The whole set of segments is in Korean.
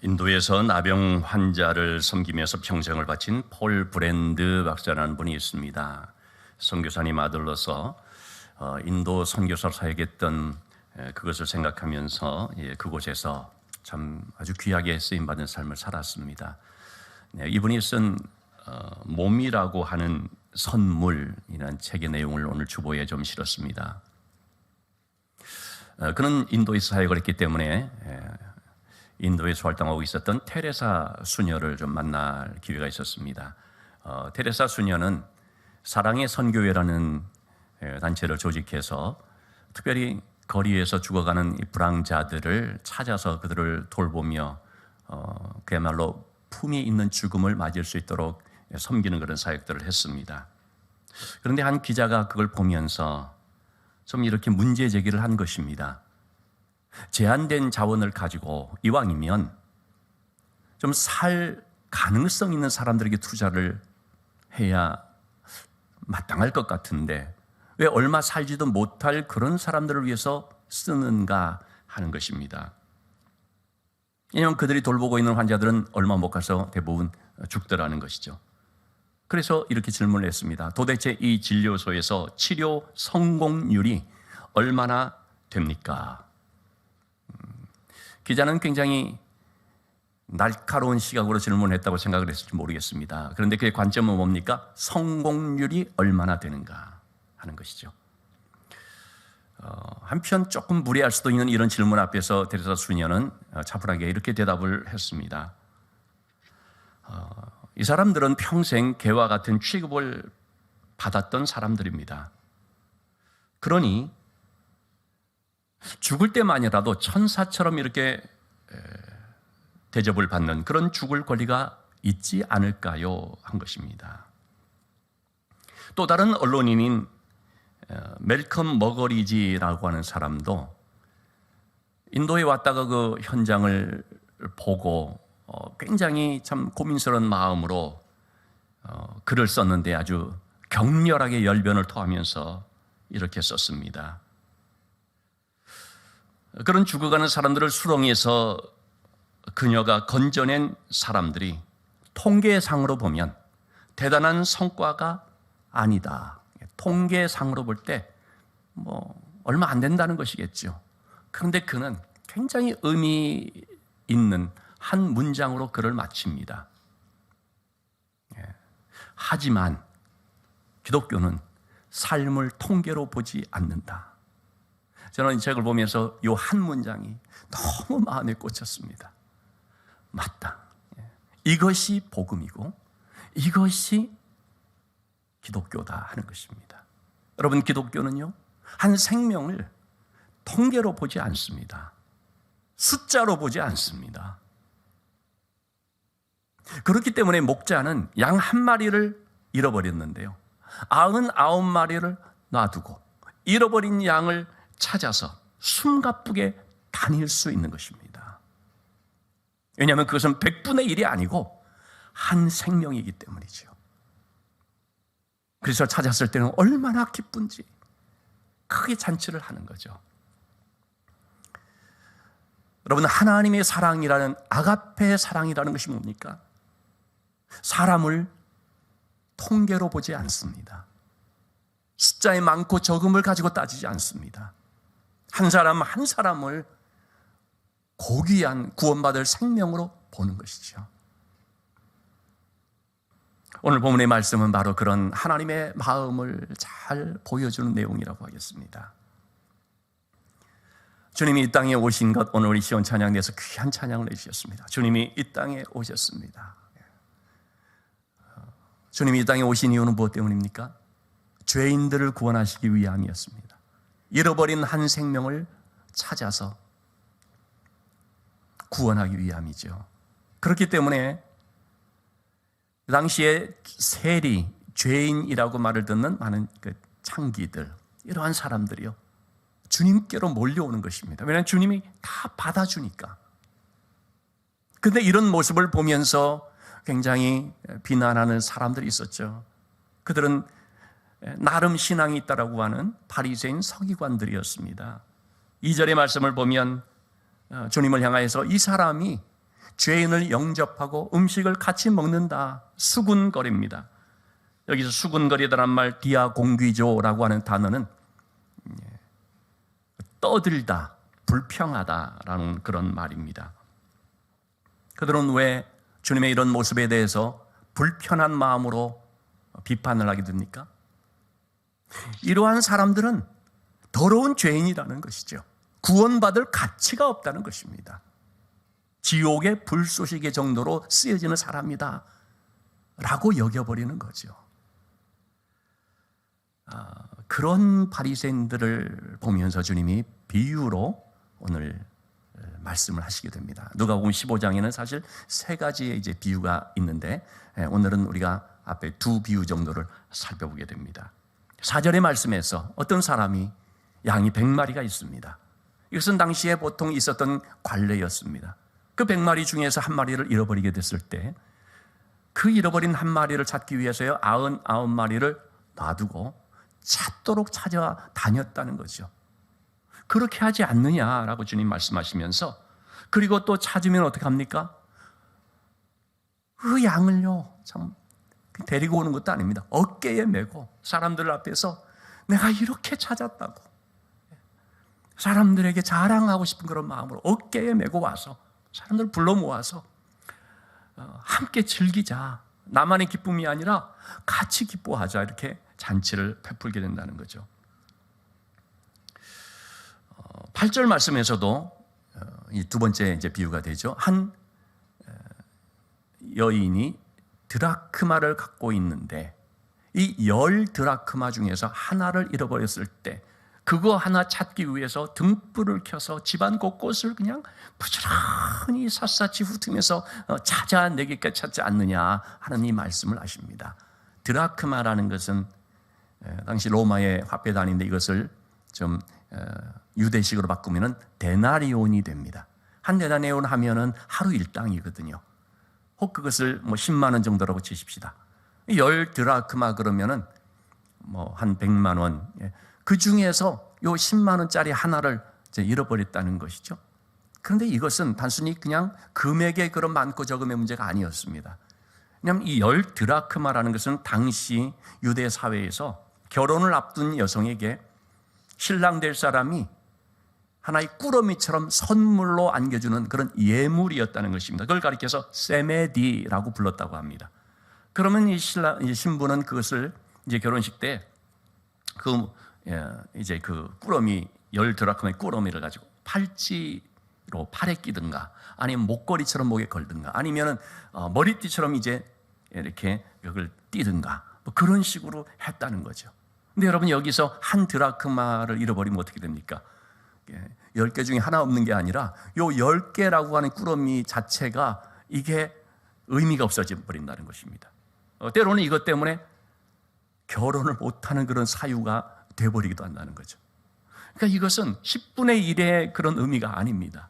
인도에서 나병 환자를 섬기면서 평생을 바친 폴 브랜드 박사라는 분이 있습니다. 선교사님 아들로서 인도 선교사로 사역했던 그것을 생각하면서 그곳에서 참 아주 귀하게 쓰임받은 삶을 살았습니다. 이분이 쓴 몸이라고 하는 선물이라는 책의 내용을 오늘 주보에 좀 실었습니다. 그는 인도에서 사역을 했기 때문에 인도에서 활동하고 있었던 테레사 수녀를 좀 만날 기회가 있었습니다. 테레사 수녀는 사랑의 선교회라는 단체를 조직해서 특별히 거리에서 죽어가는 불황자들을 찾아서 그들을 돌보며 그야말로 품이 있는 죽음을 맞을 수 있도록 섬기는 그런 사역들을 했습니다. 그런데 한 기자가 그걸 보면서 좀 이렇게 문제 제기를 한 것입니다. 제한된 자원을 가지고 이왕이면 좀 살 가능성 있는 사람들에게 투자를 해야 마땅할 것 같은데 왜 얼마 살지도 못할 그런 사람들을 위해서 쓰는가 하는 것입니다. 왜냐하면 그들이 돌보고 있는 환자들은 얼마 못 가서 대부분 죽더라는 것이죠. 그래서 이렇게 질문을 했습니다. 도대체 이 진료소에서 치료 성공률이 얼마나 됩니까? 기자는 굉장히 날카로운 시각으로 질문했다고 생각을 했을지 모르겠습니다. 그런데 그의 관점은 뭡니까? 성공률이 얼마나 되는가 하는 것이죠. 한편 조금 무례할 수도 있는 이런 질문 앞에서 테레사 수녀는 차분하게 이렇게 대답을 했습니다. 이 사람들은 평생 개와 같은 취급을 받았던 사람들입니다. 그러니 죽을 때만이라도 천사처럼 이렇게 대접을 받는 그런 죽을 권리가 있지 않을까요? 한 것입니다. 또 다른 언론인인 멜컴 머거리지라고 하는 사람도 인도에 왔다가 그 현장을 보고 굉장히 참 고민스러운 마음으로 글을 썼는데 아주 격렬하게 열변을 토하면서 이렇게 썼습니다. 그런 죽어가는 사람들을 수렁에서 그녀가 건져낸 사람들이 통계상으로 보면 대단한 성과가 아니다. 통계상으로 볼 때 얼마 안 된다는 것이겠죠. 그런데 그는 굉장히 의미 있는 한 문장으로 글을 마칩니다. 하지만 기독교는 삶을 통계로 보지 않는다. 저는 이 책을 보면서 이 한 문장이 너무 마음에 꽂혔습니다. 맞다. 이것이 복음이고 이것이 기독교다 하는 것입니다. 여러분, 기독교는요, 한 생명을 통계로 보지 않습니다. 숫자로 보지 않습니다. 그렇기 때문에 목자는 양 한 마리를 잃어버렸는데요, 99마리를 놔두고 잃어버린 양을 찾아서 숨가쁘게 다닐 수 있는 것입니다. 왜냐하면 그것은 100분의 1이 아니고 한 생명이기 때문이죠. 그래서 찾았을 때는 얼마나 기쁜지 크게 잔치를 하는 거죠. 여러분, 하나님의 사랑이라는 아가페 사랑이라는 것이 뭡니까? 사람을 통계로 보지 않습니다. 숫자의 많고 적음을 가지고 따지지 않습니다. 한 사람 한 사람을 고귀한 구원받을 생명으로 보는 것이죠. 오늘 본문의 말씀은 바로 그런 하나님의 마음을 잘 보여주는 내용이라고 하겠습니다. 주님이 이 땅에 오신 것, 오늘 우리 시온 찬양대에서 귀한 찬양을 해주셨습니다. 주님이 이 땅에 오셨습니다. 주님이 이 땅에 오신 이유는 무엇 때문입니까? 죄인들을 구원하시기 위함이었습니다. 잃어버린 한 생명을 찾아서 구원하기 위함이죠. 그렇기 때문에 그 당시에 세리, 죄인이라고 말을 듣는 많은 그 창기들, 이러한 사람들이요, 주님께로 몰려오는 것입니다. 왜냐하면 주님이 다 받아주니까. 그런데 이런 모습을 보면서 굉장히 비난하는 사람들이 있었죠. 그들은 나름 신앙이 있다라고 하는 바리새인 서기관들이었습니다. 2절의 말씀을 보면 주님을 향하여서 이 사람이 죄인을 영접하고 음식을 같이 먹는다. 수군거립니다. 여기서 수군거리다란 말 디아공귀조라고 하는 단어는 떠들다, 불평하다라는 그런 말입니다. 그들은 왜 주님의 이런 모습에 대해서 불편한 마음으로 비판을 하게 됩니까? 이러한 사람들은 더러운 죄인이라는 것이죠. 구원받을 가치가 없다는 것입니다. 지옥의 불쏘시개 정도로 쓰여지는 사람이다 라고 여겨버리는 거죠. 그런 바리새인들을 보면서 주님이 비유로 오늘 말씀을 하시게 됩니다. 누가복음 15장에는 사실 세 가지의 이제 비유가 있는데 오늘은 우리가 앞에 두 비유 정도를 살펴보게 됩니다. 4절의 말씀에서 어떤 사람이 양이 100마리가 있습니다. 이것은 당시에 보통 있었던 관례였습니다. 그 100마리 중에서 한 마리를 잃어버리게 됐을 때 그 잃어버린 한 마리를 찾기 위해서요 99마리를 놔두고 찾도록 찾아다녔다는 거죠. 그렇게 하지 않느냐라고 주님 말씀하시면서 그리고 또 찾으면 어떻게 합니까? 그 양을요 참 데리고 오는 것도 아닙니다. 어깨에 메고 사람들 앞에서 내가 이렇게 찾았다고 사람들에게 자랑하고 싶은 그런 마음으로 어깨에 메고 와서 사람들 불러 모아서 함께 즐기자. 나만의 기쁨이 아니라 같이 기뻐하자. 이렇게 잔치를 베풀게 된다는 거죠. 8절 말씀에서도 이 두 번째 이제 비유가 되죠. 한 여인이 드라크마를 갖고 있는데 이 10드라크마 중에서 하나를 잃어버렸을 때 그거 하나 찾기 위해서 등불을 켜서 집안 곳곳을 그냥 부지런히 샅샅이 훑으면서 찾아내기까지 찾지 않느냐 하는 이 말씀을 하십니다. 드라크마라는 것은 당시 로마의 화폐 단위인데 이것을 좀 유대식으로 바꾸면 데나리온이 됩니다. 한 데나리온 하면은 하루 일당이거든요. 혹 그것을 10만 원 정도라고 치십시다. 10드라크마 그러면은 한 100만 원. 그 중에서 요 10만 원짜리 하나를 잃어버렸다는 것이죠. 그런데 이것은 단순히 그냥 금액의 그런 많고 적음의 문제가 아니었습니다. 왜냐하면 이 10드라크마라는 것은 당시 유대 사회에서 결혼을 앞둔 여성에게 신랑 될 사람이 하나의 꾸러미처럼 선물로 안겨주는 그런 예물이었다는 것입니다. 그걸 가리켜서 세메디라고 불렀다고 합니다. 그러면 이 신부는 그것을 이제 결혼식 때 이제 그 꾸러미 10드라크마의 꾸러미를 가지고 팔찌로 팔에 끼든가 아니면 목걸이처럼 목에 걸든가 아니면은 머리띠처럼 이제 이렇게 이걸 띄든가 그런 식으로 했다는 거죠. 근데 여러분 여기서 한 드라크마를 잃어버리면 어떻게 됩니까? 10개 중에 하나 없는 게 아니라 요 10개라고 하는 꾸러미 자체가 이게 의미가 없어져 버린다는 것입니다. 때로는 이것 때문에 결혼을 못하는 그런 사유가 돼버리기도 한다는 거죠. 그러니까 이것은 10분의 1의 그런 의미가 아닙니다.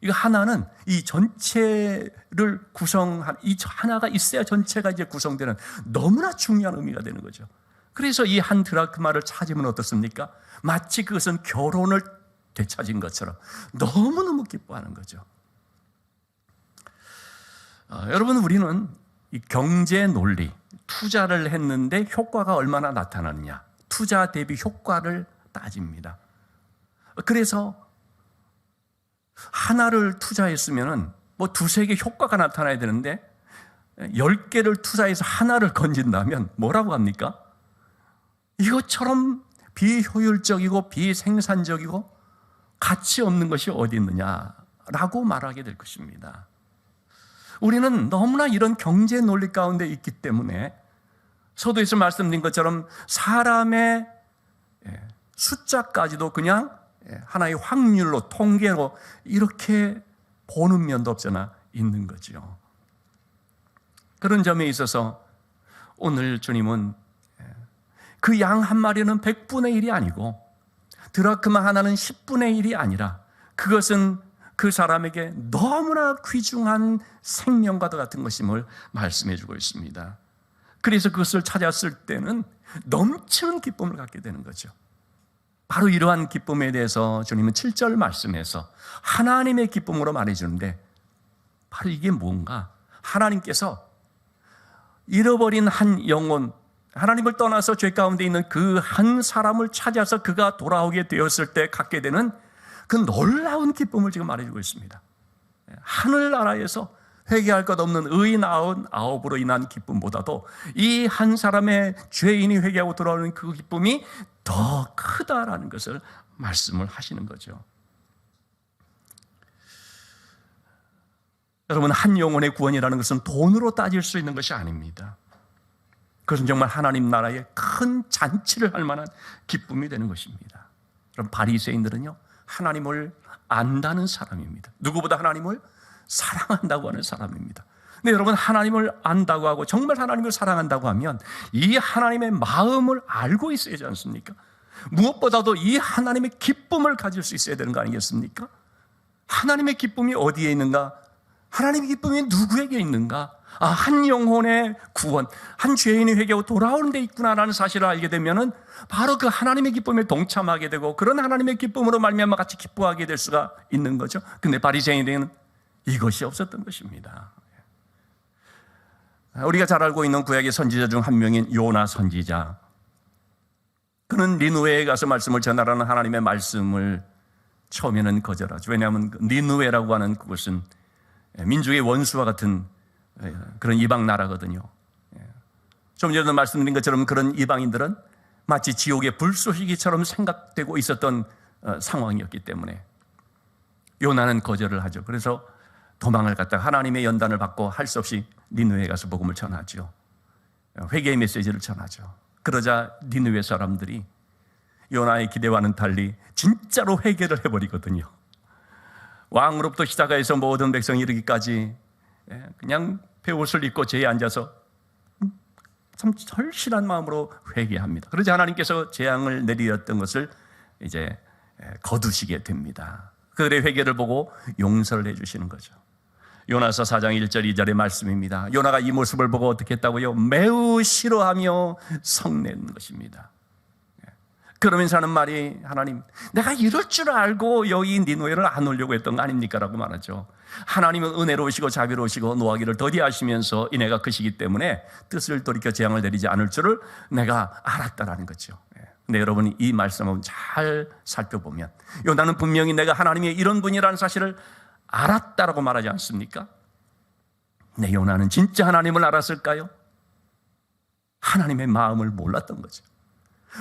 이거 하나는 이 전체를 구성한, 이 하나가 있어야 전체가 이제 구성되는 너무나 중요한 의미가 되는 거죠. 그래서 이 한 드라크마를 찾으면 어떻습니까? 마치 그것은 결혼을 되찾은 것처럼 너무너무 기뻐하는 거죠. 여러분, 우리는 이 경제 논리, 투자를 했는데 효과가 얼마나 나타나느냐, 투자 대비 효과를 따집니다. 그래서 하나를 투자했으면 뭐 두세 개 효과가 나타나야 되는데 10개를 투자해서 하나를 건진다면 뭐라고 합니까? 이것처럼 비효율적이고 비생산적이고 가치 없는 것이 어디 있느냐라고 말하게 될 것입니다. 우리는 너무나 이런 경제 논리 가운데 있기 때문에 서두에서 말씀드린 것처럼 사람의 숫자까지도 그냥 하나의 확률로, 통계로 이렇게 보는 면도 없잖아 있는 거죠. 그런 점에 있어서 오늘 주님은 그 양 한 마리는 100분의 1이 아니고 드라크마 하나는 10분의 1이 아니라 그것은 그 사람에게 너무나 귀중한 생명과도 같은 것임을 말씀해 주고 있습니다. 그래서 그것을 찾았을 때는 넘치는 기쁨을 갖게 되는 거죠. 바로 이러한 기쁨에 대해서 주님은 7절 말씀에서 하나님의 기쁨으로 말해주는데 바로 이게 뭔가, 하나님께서 잃어버린 한 영혼, 하나님을 떠나서 죄 가운데 있는 그 한 사람을 찾아서 그가 돌아오게 되었을 때 갖게 되는 그 놀라운 기쁨을 지금 말해주고 있습니다. 하늘나라에서 회개할 것 없는 의인 99으로 인한 기쁨보다도 이 한 사람의 죄인이 회개하고 돌아오는 그 기쁨이 더 크다라는 것을 말씀을 하시는 거죠. 여러분, 한 영혼의 구원이라는 것은 돈으로 따질 수 있는 것이 아닙니다. 그것은 정말 하나님 나라의 큰 잔치를 할 만한 기쁨이 되는 것입니다. 그럼 바리새인들은요, 하나님을 안다는 사람입니다. 누구보다 하나님을 사랑한다고 하는 사람입니다. 근데 여러분, 하나님을 안다고 하고 정말 하나님을 사랑한다고 하면 이 하나님의 마음을 알고 있어야 하지 않습니까? 무엇보다도 이 하나님의 기쁨을 가질 수 있어야 되는 거 아니겠습니까? 하나님의 기쁨이 어디에 있는가? 하나님의 기쁨이 누구에게 있는가? 한 영혼의 구원, 한 죄인이 회개하고 돌아오는 데 있구나라는 사실을 알게 되면은 바로 그 하나님의 기쁨에 동참하게 되고 그런 하나님의 기쁨으로 말미암아 같이 기뻐하게 될 수가 있는 거죠. 근데 바리새인들은 이것이 없었던 것입니다. 우리가 잘 알고 있는 구약의 선지자 중 한 명인 요나 선지자, 그는 니느웨에 가서 말씀을 전하라는 하나님의 말씀을 처음에는 거절하죠. 왜냐하면 니느웨라고 하는 그것은 민족의 원수와 같은 그런 이방 나라거든요. 좀 전에도 말씀드린 것처럼 그런 이방인들은 마치 지옥의 불쏘시개처럼 생각되고 있었던 상황이었기 때문에 요나는 거절을 하죠. 그래서 도망을 갔다가 하나님의 연단을 받고 할 수 없이 니느웨에 가서 복음을 전하죠. 회개의 메시지를 전하죠. 그러자 니느웨 사람들이 요나의 기대와는 달리 진짜로 회개를 해버리거든요. 왕으로부터 시작해서 모든 백성이 이르기까지 그냥 베옷을 입고 제에 앉아서 참 절실한 마음으로 회개합니다. 그러자 하나님께서 재앙을 내리셨던 것을 이제 거두시게 됩니다. 그들의 회개를 보고 용서를 해주시는 거죠. 요나서 4장 1절 2절의 말씀입니다. 요나가 이 모습을 보고 어떻게 했다고요? 매우 싫어하며 성내는 것입니다. 그러면서 하는 말이, 하나님, 내가 이럴 줄 알고 여기 니느웨를 안 오려고 했던 거 아닙니까? 라고 말하죠. 하나님은 은혜로우시고 자비로우시고 노하기를 더디하시면서 인애가 크시기 때문에 뜻을 돌이켜 재앙을 내리지 않을 줄을 내가 알았다라는 거죠. 근데 여러분이 이 말씀을 잘 살펴보면 요나는 분명히 내가 하나님의 이런 분이라는 사실을 알았다라고 말하지 않습니까? 네, 요나는 진짜 하나님을 알았을까요? 하나님의 마음을 몰랐던 거죠.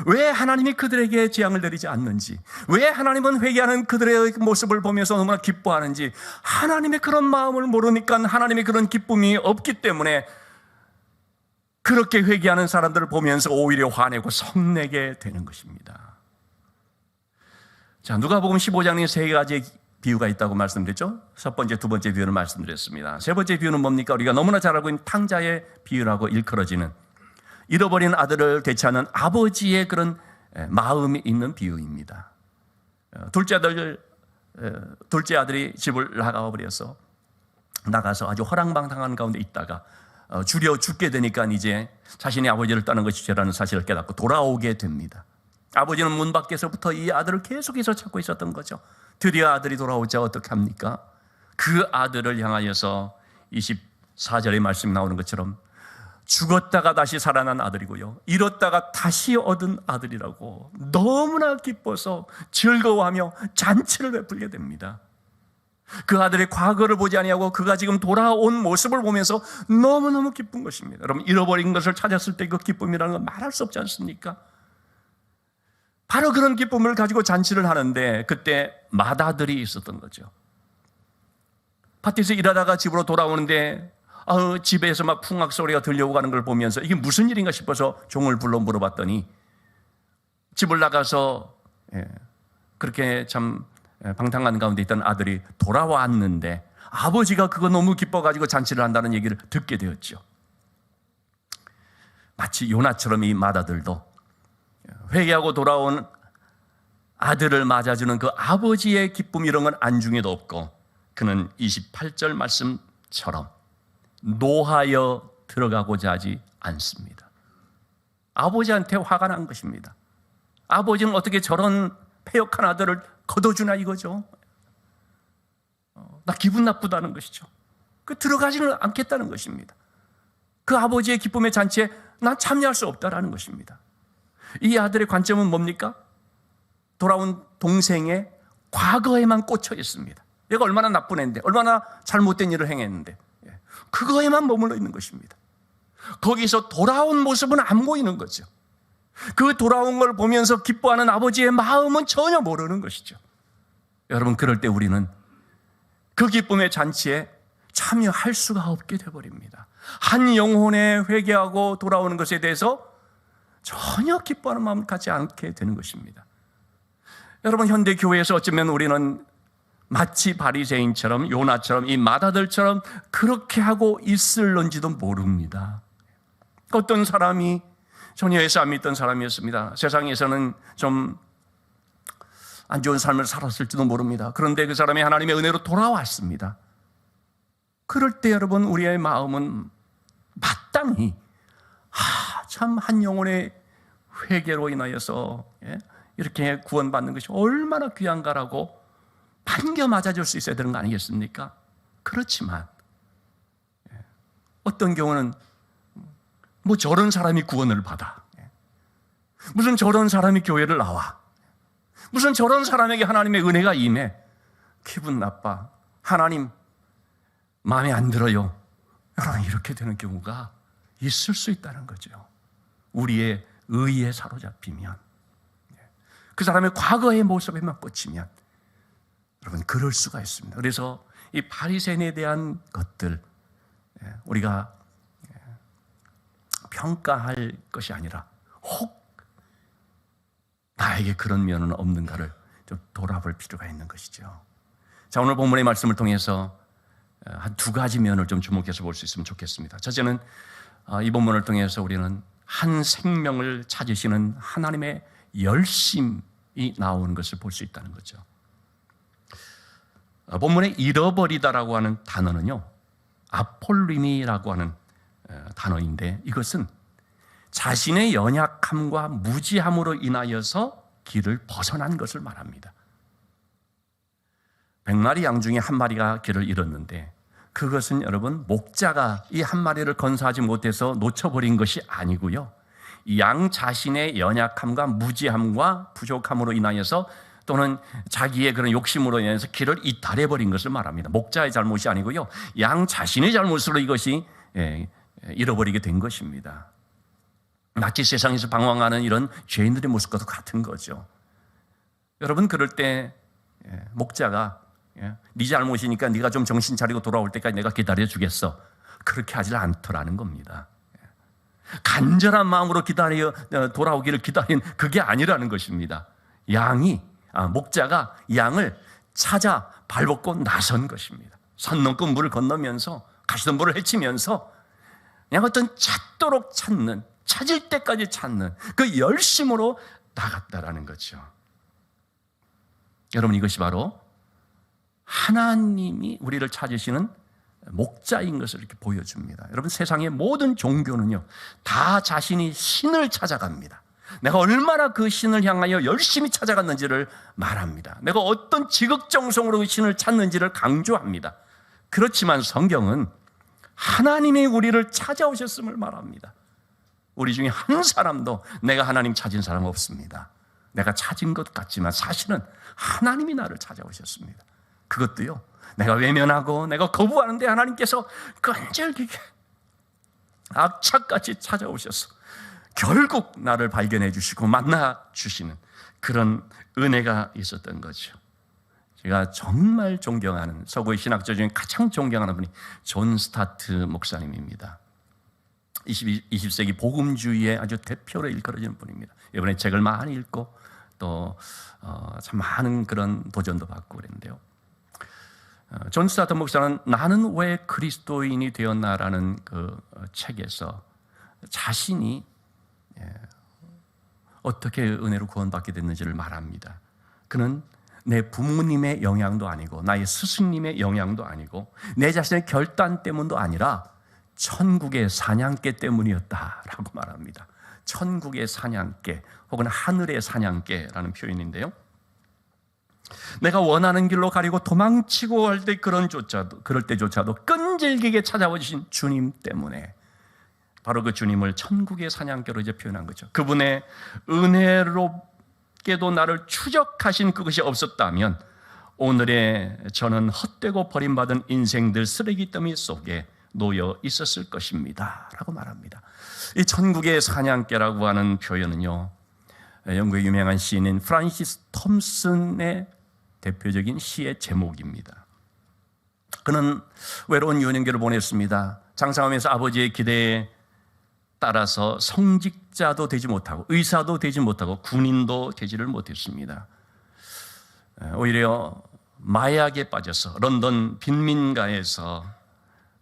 왜 하나님이 그들에게 재앙을 내리지 않는지, 왜 하나님은 회개하는 그들의 모습을 보면서 너무나 기뻐하는지, 하나님의 그런 마음을 모르니까 하나님의 그런 기쁨이 없기 때문에 그렇게 회개하는 사람들을 보면서 오히려 화내고 성내게 되는 것입니다. 자, 누가복음 15장에 세 가지 비유가 있다고 말씀드렸죠. 첫 번째, 두 번째 비유를 말씀드렸습니다. 세 번째 비유는 뭡니까? 우리가 너무나 잘 알고 있는 탕자의 비유라고 일컬어지는 잃어버린 아들을 되찾는 아버지의 그런 마음이 있는 비유입니다. 둘째 아들이 집을 나가버려서 나가서 아주 허랑방탕한 가운데 있다가 줄여 죽게 되니까 이제 자신의 아버지를 떠난 것이 죄라는 사실을 깨닫고 돌아오게 됩니다. 아버지는 문 밖에서부터 이 아들을 계속해서 찾고 있었던 거죠. 드디어 아들이 돌아오자 어떻게 합니까? 그 아들을 향하여서 24절의 말씀이 나오는 것처럼 죽었다가 다시 살아난 아들이고요, 잃었다가 다시 얻은 아들이라고 너무나 기뻐서 즐거워하며 잔치를 베풀게 됩니다. 그 아들의 과거를 보지 아니하고 그가 지금 돌아온 모습을 보면서 너무너무 기쁜 것입니다. 여러분, 잃어버린 것을 찾았을 때 그 기쁨이라는 건 말할 수 없지 않습니까? 바로 그런 기쁨을 가지고 잔치를 하는데 그때 맏아들이 있었던 거죠. 밭에서 일하다가 집으로 돌아오는데 집에서 막 풍악 소리가 들려오고 하는 걸 보면서 이게 무슨 일인가 싶어서 종을 불러 물어봤더니 집을 나가서 그렇게 참 방탕한 가운데 있던 아들이 돌아왔는데 아버지가 그거 너무 기뻐가지고 잔치를 한다는 얘기를 듣게 되었죠. 마치 요나처럼 이 맏아들도 회개하고 돌아온 아들을 맞아주는 그 아버지의 기쁨, 이런 건 안중에도 없고 그는 28절 말씀처럼 노하여 들어가고자 하지 않습니다. 아버지한테 화가 난 것입니다. 아버지는 어떻게 저런 패역한 아들을 거둬주나 이거죠. 나 기분 나쁘다는 것이죠. 들어가지는 않겠다는 것입니다. 그 아버지의 기쁨의 잔치에 난 참여할 수 없다라는 것입니다. 이 아들의 관점은 뭡니까? 돌아온 동생의 과거에만 꽂혀 있습니다. 얘가 얼마나 나쁜 애인데, 얼마나 잘못된 일을 행했는데, 그거에만 머물러 있는 것입니다. 거기서 돌아온 모습은 안 보이는 거죠. 그 돌아온 걸 보면서 기뻐하는 아버지의 마음은 전혀 모르는 것이죠. 여러분, 그럴 때 우리는 그 기쁨의 잔치에 참여할 수가 없게 되어버립니다. 한 영혼에 회개하고 돌아오는 것에 대해서 전혀 기뻐하는 마음을 갖지 않게 되는 것입니다. 여러분, 현대 교회에서 어쩌면 우리는 마치 바리새인처럼, 요나처럼, 이 마다들처럼 그렇게 하고 있을런지도 모릅니다. 어떤 사람이 전혀 예수 안 믿던 사람이었습니다. 세상에서는 좀 안 좋은 삶을 살았을지도 모릅니다. 그런데 그 사람이 하나님의 은혜로 돌아왔습니다. 그럴 때 여러분, 우리의 마음은 마땅히 참 한 영혼의 회개로 인하여서 이렇게 구원받는 것이 얼마나 귀한가라고 반겨 맞아줄 수 있어야 되는 거 아니겠습니까? 그렇지만 어떤 경우는 뭐 저런 사람이 구원을 받아, 무슨 저런 사람이 교회를 나와, 무슨 저런 사람에게 하나님의 은혜가 임해, 기분 나빠, 하나님 마음에 안 들어요. 여러분, 이렇게 되는 경우가 있을 수 있다는 거죠. 우리의 의에 사로잡히면, 그 사람의 과거의 모습에만 꽂히면 여러분, 그럴 수가 있습니다. 그래서 이 바리새인에 대한 것들 우리가 평가할 것이 아니라 혹 나에게 그런 면은 없는가를 좀 돌아볼 필요가 있는 것이죠. 자, 오늘 본문의 말씀을 통해서 한 두 가지 면을 좀 주목해서 볼 수 있으면 좋겠습니다. 첫째는 이 본문을 통해서 우리는 한 생명을 찾으시는 하나님의 열심이 나오는 것을 볼 수 있다는 거죠. 본문에 잃어버리다라고 하는 단어는요, 아폴림이라고 하는 단어인데, 이것은 자신의 연약함과 무지함으로 인하여서 길을 벗어난 것을 말합니다. 100마리 양 중에 한 마리가 길을 잃었는데, 그것은 여러분, 목자가 이 한 마리를 건사하지 못해서 놓쳐버린 것이 아니고요, 양 자신의 연약함과 무지함과 부족함으로 인하여서, 또는 자기의 그런 욕심으로 인해서 길을 이탈해버린 것을 말합니다. 목자의 잘못이 아니고요, 양 자신의 잘못으로 이것이 잃어버리게 된 것입니다. 마치 세상에서 방황하는 이런 죄인들의 모습과도 같은 거죠. 여러분, 그럴 때 목자가 네 잘못이니까 네가 좀 정신 차리고 돌아올 때까지 내가 기다려주겠어, 그렇게 하지 않더라는 겁니다. 간절한 마음으로 돌아오기를 기다린 그게 아니라는 것입니다. 목자가 양을 찾아 발벗고 나선 것입니다. 산 넘고 물을 건너면서, 가시던 물을 헤치면서 그냥 어떤 찾을 때까지 찾는 그 열심으로 나갔다라는 거죠. 여러분, 이것이 바로 하나님이 우리를 찾으시는 목자인 것을 이렇게 보여줍니다. 여러분, 세상의 모든 종교는요, 다 자신이 신을 찾아갑니다. 내가 얼마나 그 신을 향하여 열심히 찾아갔는지를 말합니다. 내가 어떤 지극정성으로 그 신을 찾는지를 강조합니다. 그렇지만 성경은 하나님이 우리를 찾아오셨음을 말합니다. 우리 중에 한 사람도 내가 하나님 찾은 사람 없습니다. 내가 찾은 것 같지만 사실은 하나님이 나를 찾아오셨습니다. 그것도요, 내가 외면하고 내가 거부하는데 하나님께서 끈질기게 악착같이 찾아오셔서 결국 나를 발견해 주시고 만나 주시는 그런 은혜가 있었던 거죠. 제가 정말 존경하는, 서구의 신학자 중에 가장 존경하는 분이 존 스타트 목사님입니다. 20세기 복음주의의 아주 대표로 일컬어지는 분입니다. 이번에 책을 많이 읽고 또 참 많은 그런 도전도 받고 그랬는데요. 존 스타트 목사는 나는 왜 그리스도인이 되었나라는 그 책에서 자신이 어떻게 은혜로 구원받게 됐는지를 말합니다. 그는 내 부모님의 영향도 아니고 나의 스승님의 영향도 아니고 내 자신의 결단 때문도 아니라 천국의 사냥개 때문이었다라고 말합니다. 천국의 사냥개 혹은 하늘의 사냥개라는 표현인데요, 내가 원하는 길로 가려고 도망치고 할 때 그럴 때조차도 끈질기게 찾아오신 주님 때문에 바로 그 주님을 천국의 사냥개로 이제 표현한 거죠. 그분의 은혜롭게도 나를 추적하신 그것이 없었다면 오늘의 저는 헛되고 버림받은 인생들 쓰레기 더미 속에 놓여 있었을 것입니다 라고 말합니다. 이 천국의 사냥개라고 하는 표현은요, 영국의 유명한 시인인 프란시스 톰슨의 대표적인 시의 제목입니다. 그는 외로운 유년기를 보냈습니다. 장사하면서 아버지의 기대에 따라서 성직자도 되지 못하고 의사도 되지 못하고 군인도 되지를 못했습니다. 오히려 마약에 빠져서 런던 빈민가에서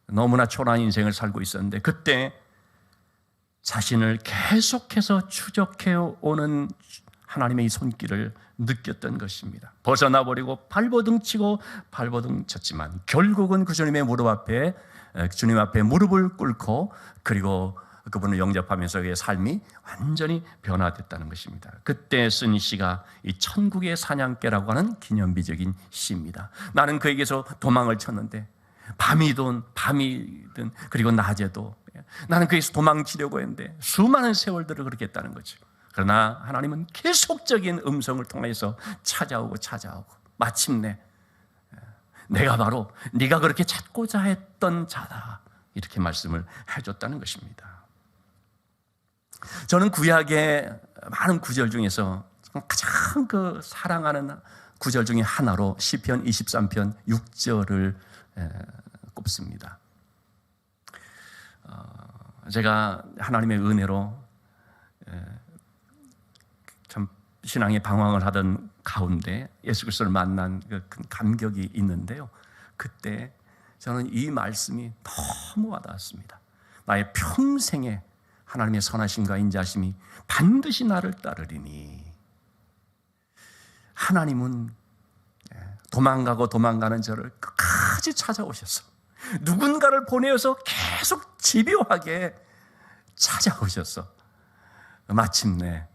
너무나 초라한 인생을 살고 있었는데, 그때 자신을 계속해서 추적해오는 하나님의 이 손길을 느꼈던 것입니다. 벗어나버리고 발버둥 치고 발버둥 쳤지만 결국은 그 주님 앞에 무릎을 꿇고 그리고 그분을 영접하면서 그의 삶이 완전히 변화됐다는 것입니다. 그때 쓴 시가 이 천국의 사냥개라고 하는 기념비적인 시입니다. 나는 그에게서 도망을 쳤는데 밤이든 그리고 낮에도 나는 그에게서 도망치려고 했는데 수많은 세월들을 그렇게 했다는 거죠. 그러나 하나님은 계속적인 음성을 통해서 찾아오고 마침내 내가 바로 네가 그렇게 찾고자 했던 자다 이렇게 말씀을 해줬다는 것입니다. 저는 구약의 많은 구절 중에서 가장 사랑하는 구절 중에 하나로 시편 23편 6절을 꼽습니다. 제가 하나님의 은혜로 참 신앙의 방황을 하던 가운데 예수 그리스도를 만난 큰 감격이 있는데요, 그때 저는 이 말씀이 너무 와닿았습니다. 나의 평생에 하나님의 선하심과 인자심이 반드시 나를 따르리니, 하나님은 도망가는 저를 끝까지 찾아오셔서 누군가를 보내어서 계속 집요하게 찾아오셔서 마침내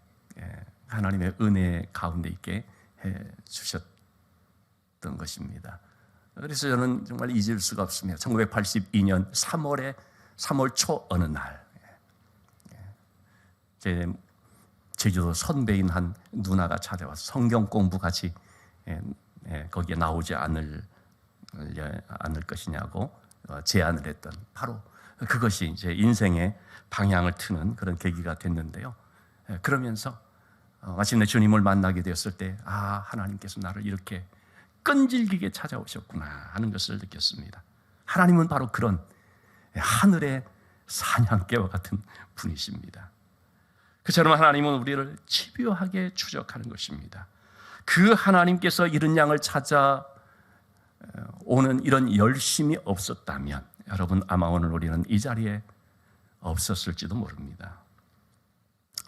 하나님의 은혜 가운데 있게 해주셨던 것입니다. 그래서 저는 정말 잊을 수가 없습니다. 1982년 3월 초 어느 날 제 제주도 선배인 한 누나가 찾아와서 성경 공부 같이 거기에 나오지 않을 것이냐고 제안을 했던, 바로 그것이 제 인생의 방향을 트는 그런 계기가 됐는데요. 그러면서 마침내 주님을 만나게 되었을 때, 하나님께서 나를 이렇게 끈질기게 찾아오셨구나 하는 것을 느꼈습니다. 하나님은 바로 그런 하늘의 사냥개와 같은 분이십니다. 그처럼 하나님은 우리를 집요하게 추적하는 것입니다. 그 하나님께서 이른 양을 찾아 오는 이런 열심이 없었다면 여러분 아마 오늘 우리는 이 자리에 없었을지도 모릅니다.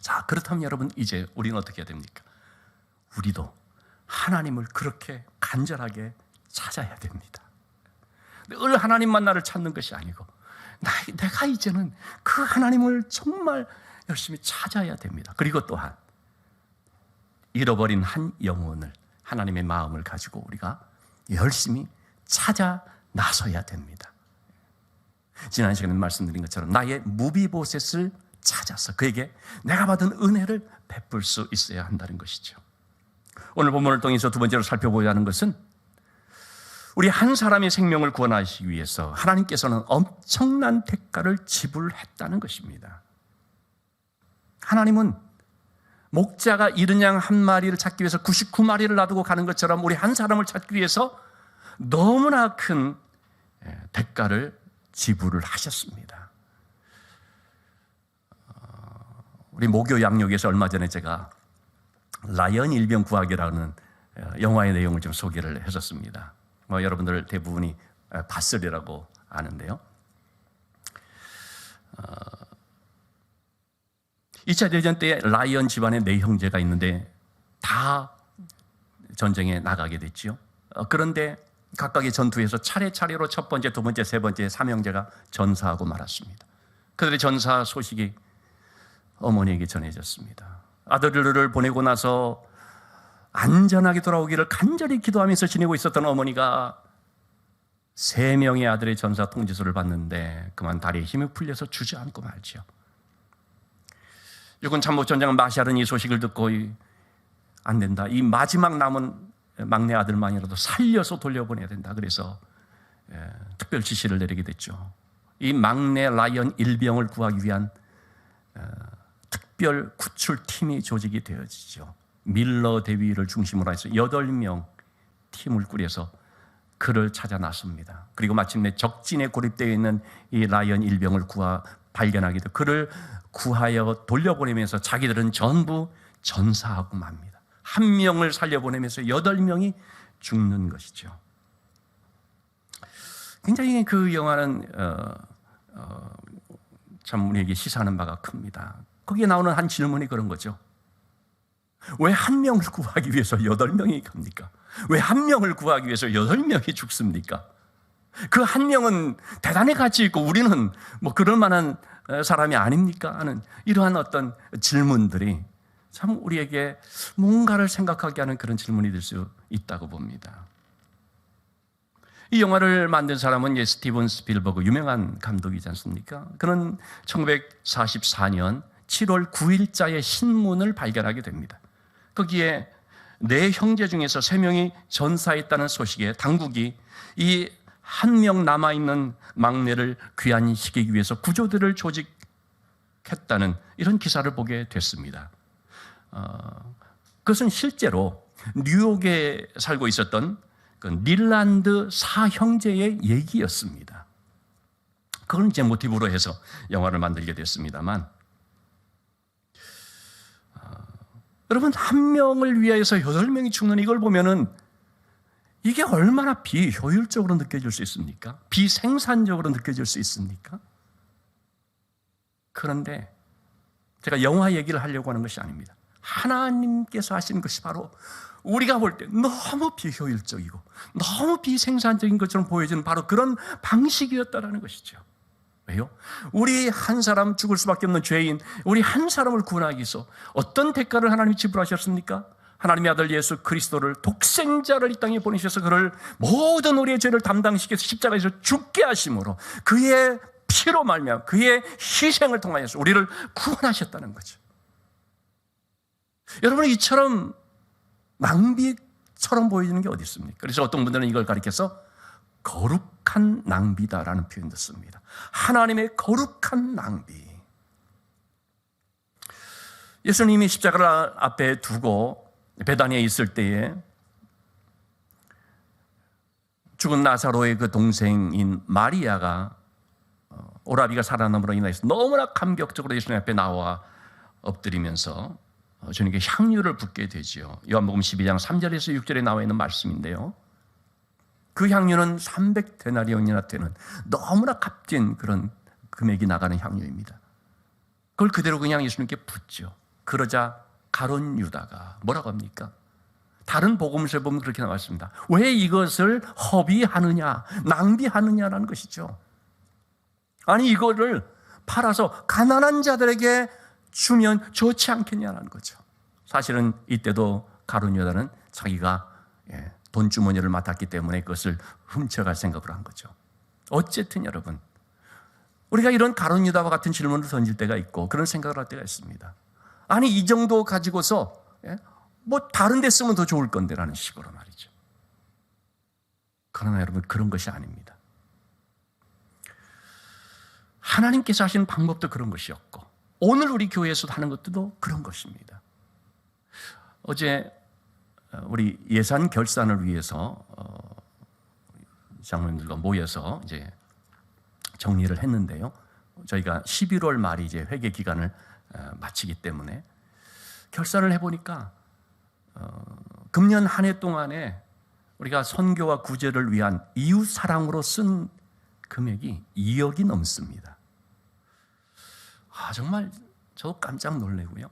자, 그렇다면 여러분 이제 우리는 어떻게 해야 됩니까? 우리도 하나님을 그렇게 간절하게 찾아야 됩니다. 늘 하나님만 나를 찾는 것이 아니고 내가 이제는 그 하나님을 정말 열심히 찾아야 됩니다. 그리고 또한 잃어버린 한 영혼을, 하나님의 마음을 가지고 우리가 열심히 찾아 나서야 됩니다. 지난 시간에 말씀드린 것처럼 나의 무비보셋을 찾아서 그에게 내가 받은 은혜를 베풀 수 있어야 한다는 것이죠. 오늘 본문을 통해서 두 번째로 살펴보고자 하는 것은 우리 한 사람의 생명을 구원하시기 위해서 하나님께서는 엄청난 대가를 지불했다는 것입니다. 하나님은 목자가 이른 양 한 마리를 찾기 위해서 99마리를 놔두고 가는 것처럼 우리 한 사람을 찾기 위해서 너무나 큰 대가를 지불을 하셨습니다. 우리 모교 양육에서 얼마 전에 제가 라이언 일병 구하기라는 영화의 내용을 좀 소개를 했었습니다. 여러분들 대부분이 봤으리라고 아는데요. 2차 대전 때 라이언 집안에 4형제가 있는데 다 전쟁에 나가게 됐죠. 그런데 각각의 전투에서 차례차례로 첫 번째, 두 번째, 세 번째 3형제가 전사하고 말았습니다. 그들의 전사 소식이 어머니에게 전해졌습니다. 아들을 보내고 나서 안전하게 돌아오기를 간절히 기도하면서 지내고 있었던 어머니가 3명의 아들의 전사 통지서를 받는데 그만 다리에 힘이 풀려서 주저앉고 말지요. 육군 참모총장은 마샬은 이 소식을 듣고 안 된다, 이 마지막 남은 막내 아들만이라도 살려서 돌려보내야 된다. 그래서 특별 지시를 내리게 됐죠. 이 막내 라이언 일병을 구하기 위한 특별 구출팀이 조직이 되어지죠. 밀러 대위를 중심으로 해서 8명 팀을 꾸려서 그를 찾아 나섭니다. 그리고 마침내 적진에 고립되어 있는 이 라이언 일병을 발견하게 되고 그를 구하여 돌려보내면서 자기들은 전부 전사하고 맙니다. 1명을 살려보내면서 8명이 죽는 것이죠. 굉장히 그 영화는 참 우리에게 시사하는 바가 큽니다. 거기에 나오는 한 질문이 그런 거죠. 왜 1명을 구하기 위해서 8명이 갑니까? 왜 1명을 구하기 위해서 8명이 죽습니까? 그 1명은 대단히 가치 있고 우리는 뭐 그럴 만한 사람이 아닙니까? 하는 이러한 어떤 질문들이 참 우리에게 뭔가를 생각하게 하는 그런 질문이 될 수 있다고 봅니다. 이 영화를 만든 사람은 스티븐 스필버그, 유명한 감독이지 않습니까? 그는 1944년 7월 9일자의 신문을 발견하게 됩니다. 거기에 4형제 중에서 3명이 전사했다는 소식에 당국이 이 1명 남아있는 막내를 귀환시키기 위해서 구조대를 조직했다는 이런 기사를 보게 됐습니다. 그것은 실제로 뉴욕에 살고 있었던 그 닐란드 4형제의 얘기였습니다. 그걸 이제 모티브로 해서 영화를 만들게 됐습니다만, 여러분, 1명을 위해서 8명이 죽는 이걸 보면은 이게 얼마나 비효율적으로 느껴질 수 있습니까? 비생산적으로 느껴질 수 있습니까? 그런데 제가 영화 얘기를 하려고 하는 것이 아닙니다. 하나님께서 하시는 것이 바로 우리가 볼 때 너무 비효율적이고 너무 비생산적인 것처럼 보여지는 바로 그런 방식이었다라는 것이죠. 왜요? 우리 한 사람, 죽을 수밖에 없는 죄인 우리 한 사람을 구원하기 위해서 어떤 대가를 하나님이 지불하셨습니까? 하나님의 아들 예수 그리스도를, 독생자를 이 땅에 보내셔서 그를 모든 우리의 죄를 담당시켜서 십자가에서 죽게 하심으로 그의 피로 말미암아 그의 희생을 통하여서 우리를 구원하셨다는 거죠. 여러분, 이처럼 낭비처럼 보여지는 게 어디 있습니까? 그래서 어떤 분들은 이걸 가리켜서 거룩한 낭비다라는 표현도 씁니다. 하나님의 거룩한 낭비. 예수님이 십자가를 앞에 두고 베다니에 있을 때에 죽은 나사로의 그 동생인 마리아가 오라비가 살아남으로 인해서 너무나 감격적으로 예수님 앞에 나와 엎드리면서 주님께 향유를 붓게 되지요. 요한복음 12장 3절에서 6절에 나와 있는 말씀인데요. 그 향유는 300데나리온이나 되는 너무나 값진 그런 금액이 나가는 향유입니다. 그걸 그대로 그냥 예수님께 붓죠. 그러자 가룟 유다가 뭐라고 합니까? 다른 복음서에 보면 그렇게 나왔습니다. 왜 이것을 허비하느냐, 낭비하느냐라는 것이죠. 아니, 이거를 팔아서 가난한 자들에게 주면 좋지 않겠냐는 거죠. 사실은 이때도 가룟 유다는 자기가 돈주머니를 맡았기 때문에 그것을 훔쳐갈 생각을 한 거죠. 어쨌든 여러분, 우리가 이런 가룟 유다와 같은 질문을 던질 때가 있고 그런 생각을 할 때가 있습니다. 아니, 이 정도 가지고서 뭐 다른 데 쓰면 더 좋을 건데 라는 식으로 말이죠. 그러나 여러분, 그런 것이 아닙니다. 하나님께서 하시는 방법도 그런 것이었고 오늘 우리 교회에서도 하는 것도 그런 것입니다. 어제 우리 예산 결산을 위해서 장로님들과 모여서 이제 정리를 했는데요. 저희가 11월 말이 이제 회계 기간을 마치기 때문에 결산을 해보니까 금년 한 해 동안에 우리가 선교와 구제를 위한 이웃 사랑으로 쓴 금액이 2억이 넘습니다. 정말 저도 깜짝 놀래고요.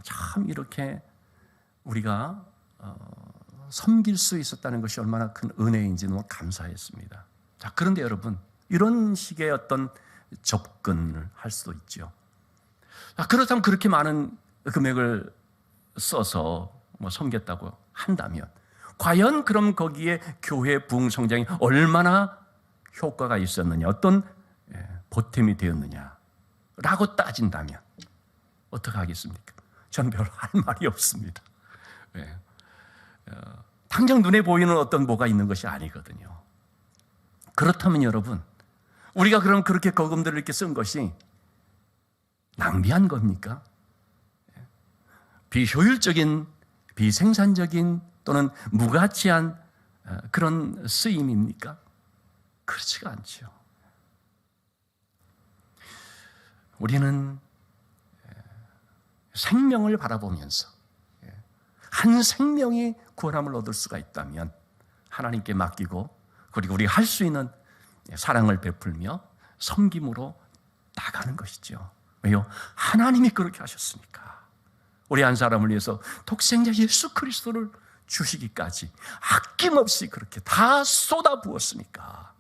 참 이렇게 우리가 섬길 수 있었다는 것이 얼마나 큰 은혜인지 너무 감사했습니다. 자, 그런데 여러분, 이런 식의 어떤 접근을 할 수도 있죠. 그렇다면 그렇게 많은 금액을 써서 섬겼다고 한다면 과연 그럼 거기에 교회 부흥 성장이 얼마나 효과가 있었느냐, 어떤 보탬이 되었느냐라고 따진다면 어떻게 하겠습니까? 저는 별 할 말이 없습니다. 당장 눈에 보이는 어떤 뭐가 있는 것이 아니거든요. 그렇다면 여러분, 우리가 그럼 그렇게 거금들을 이렇게 쓴 것이 낭비한 겁니까? 비효율적인, 비생산적인 또는 무가치한 그런 쓰임입니까? 그렇지가 않죠. 우리는 생명을 바라보면서 한 생명이 구원함을 얻을 수가 있다면 하나님께 맡기고, 그리고 우리가 할 수 있는 사랑을 베풀며 섬김으로 나가는 것이죠. 왜요? 하나님이 그렇게 하셨으니까. 우리 한 사람을 위해서 독생자 예수 그리스도를 주시기까지 아낌없이 그렇게 다 쏟아부었으니까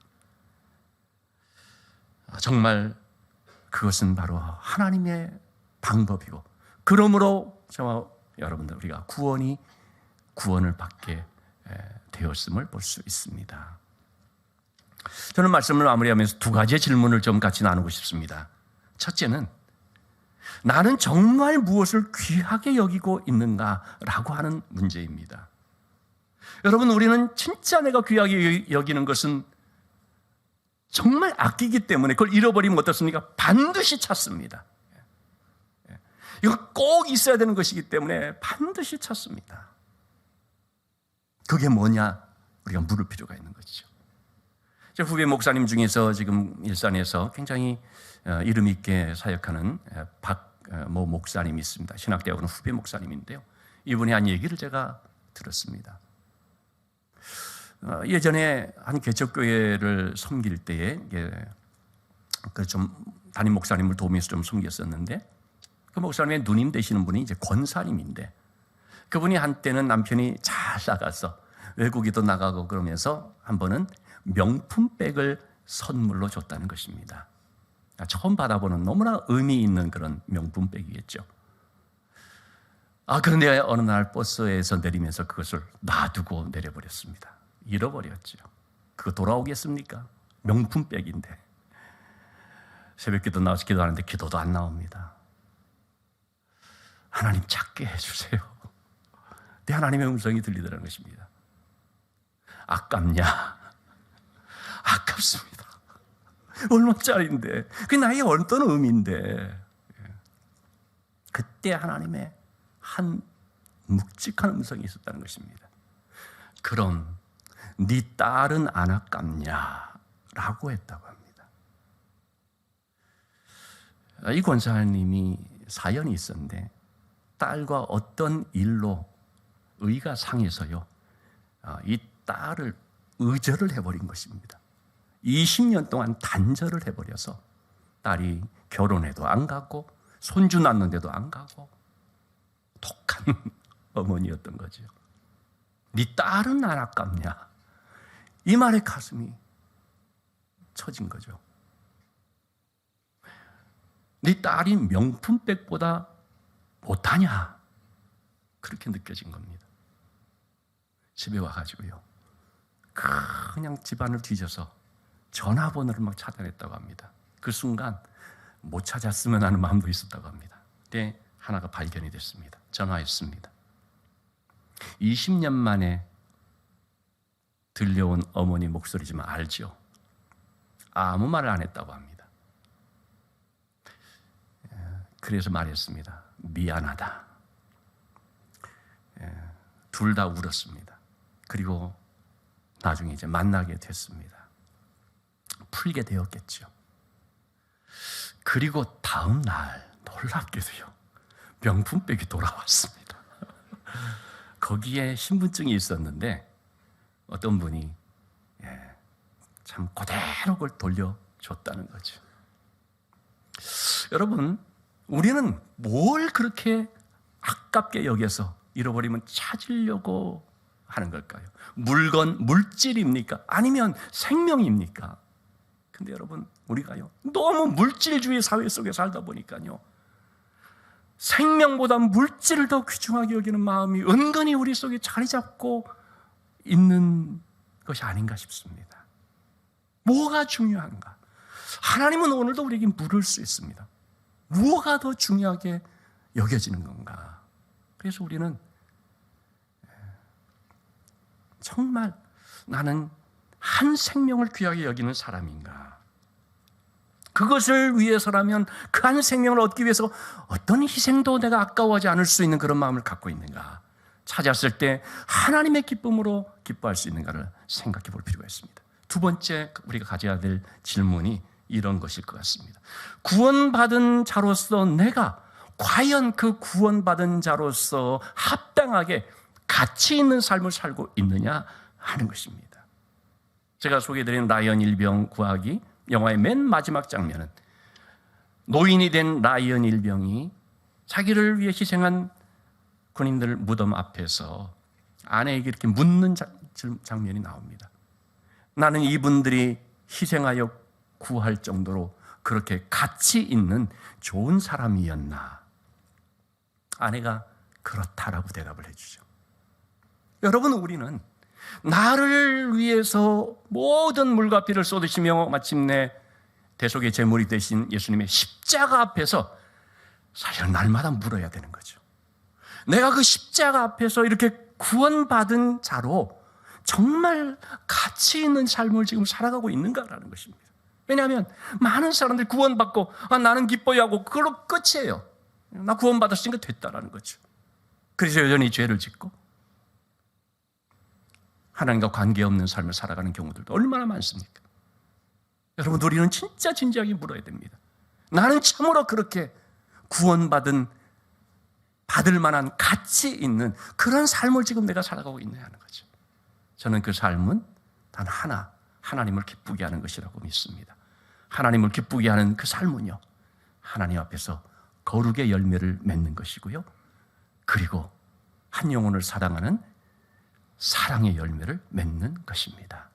정말 그것은 바로 하나님의 방법이고, 그러므로 저와 여러분들 우리가 구원을 받게 되었음을 볼 수 있습니다. 저는 말씀을 마무리하면서 두 가지의 질문을 좀 같이 나누고 싶습니다. 첫째는 나는 정말 무엇을 귀하게 여기고 있는가라고 하는 문제입니다. 여러분, 우리는 진짜 내가 귀하게 여기는 것은 정말 아끼기 때문에 그걸 잃어버리면 어떻습니까? 반드시 찾습니다. 이거 꼭 있어야 되는 것이기 때문에 반드시 찾습니다. 그게 뭐냐? 우리가 물을 필요가 있는 것이죠. 제 후배 목사님 중에서 지금 일산에서 굉장히 이름 있게 사역하는 박모 목사님이 있습니다. 신학대학원 후배 목사님인데요. 이분이 한 얘기를 제가 들었습니다. 예전에 한 개척교회를 섬길 때에 좀 담임 목사님을 도우면서 좀 섬겼었는데, 그 목사님의 누님 되시는 분이 이제 권사님인데, 그분이 한때는 남편이 잘 나가서 외국에도 나가고 그러면서 한 번은 명품백을 선물로 줬다는 것입니다. 처음 받아보는 너무나 의미 있는 그런 명품백이겠죠. 그런데 어느 날 버스에서 내리면서 그것을 놔두고 내려버렸습니다. 잃어버렸죠. 그거 돌아오겠습니까? 명품백인데. 새벽기도 나와서 기도하는데 기도도 안 나옵니다. 하나님 찾게 해주세요. 내 하나님의 음성이 들리더라는 것입니다. 아깝냐? 아깝습니다. 얼마짜리인데, 그게 나의 어떤 의미인데. 그때 하나님의 한 묵직한 음성이 있었다는 것입니다. 그럼 네 딸은 안 아깝냐? 라고 했다고 합니다. 이 권사님이 사연이 있었는데, 딸과 어떤 일로 의가 상해서요, 이 딸을 의절을 해버린 것입니다. 20년 동안 단절을 해버려서 딸이 결혼해도 안 가고 손주 낳는데도 안 가고 독한 어머니였던 거죠. 네 딸은 안 아깝냐? 이 말에 가슴이 처진 거죠. 네 딸이 명품백보다 못하냐? 그렇게 느껴진 겁니다. 집에 와가지고요, 그냥 집안을 뒤져서 전화번호를 막 찾아냈다고 합니다. 그 순간 못 찾았으면 하는 마음도 있었다고 합니다. 근데 하나가 발견이 됐습니다. 전화했습니다. 20년 만에 들려온 어머니 목소리지만 알죠? 아무 말을 안 했다고 합니다. 그래서 말했습니다. 미안하다. 둘 다 울었습니다. 그리고 나중에 이제 만나게 됐습니다. 풀게 되었겠죠. 그리고 다음 날 놀랍게도요, 명품백이 돌아왔습니다. 거기에 신분증이 있었는데 어떤 분이 참 그대로 그걸 돌려줬다는 거죠. 여러분, 우리는 뭘 그렇게 아깝게 여겨서 잃어버리면 찾으려고 하는 걸까요? 물질입니까? 아니면 생명입니까? 근데 여러분, 우리가요, 너무 물질주의 사회 속에 살다 보니까요, 생명보다 물질을 더 귀중하게 여기는 마음이 은근히 우리 속에 자리 잡고 있는 것이 아닌가 싶습니다. 뭐가 중요한가? 하나님은 오늘도 우리에게 물을 수 있습니다. 무엇가 더 중요하게 여겨지는 건가? 그래서 우리는 정말 나는 한 생명을 귀하게 여기는 사람인가? 그것을 위해서라면 그 한 생명을 얻기 위해서 어떤 희생도 내가 아까워하지 않을 수 있는 그런 마음을 갖고 있는가? 찾았을 때 하나님의 기쁨으로 기뻐할 수 있는가를 생각해 볼 필요가 있습니다. 두 번째 우리가 가져야 될 질문이 이런 것일 것 같습니다. 구원받은 자로서 내가 과연 그 구원받은 자로서 합당하게 가치 있는 삶을 살고 있느냐 하는 것입니다. 제가 소개해드린 라이언 일병 구하기 영화의 맨 마지막 장면은 노인이 된 라이언 일병이 자기를 위해 희생한 군인들 무덤 앞에서 아내에게 이렇게 묻는 장면이 나옵니다. 나는 이분들이 희생하여 구할 정도로 그렇게 가치 있는 좋은 사람이었나? 아내가 그렇다라고 대답을 해주죠. 여러분, 우리는 나를 위해서 모든 물과 피를 쏟으시며 마침내 대속의 제물이 되신 예수님의 십자가 앞에서 사실은 날마다 물어야 되는 거죠. 내가 그 십자가 앞에서 이렇게 구원받은 자로 정말 가치 있는 삶을 지금 살아가고 있는가라는 것입니다. 왜냐하면 많은 사람들이 구원받고 나는 기뻐하고 그걸로 끝이에요. 나 구원받았으니까 됐다라는 거죠. 그래서 여전히 죄를 짓고 하나님과 관계없는 삶을 살아가는 경우들도 얼마나 많습니까? 여러분, 우리는 진짜 진지하게 물어야 됩니다. 나는 참으로 그렇게 구원받은 받을 만한 가치 있는 그런 삶을 지금 내가 살아가고 있느냐 하는 거죠. 저는 그 삶은 단 하나, 하나님을 기쁘게 하는 것이라고 믿습니다. 하나님을 기쁘게 하는 그 삶은요, 하나님 앞에서 거룩의 열매를 맺는 것이고요, 그리고 한 영혼을 사랑하는 사랑의 열매를 맺는 것입니다.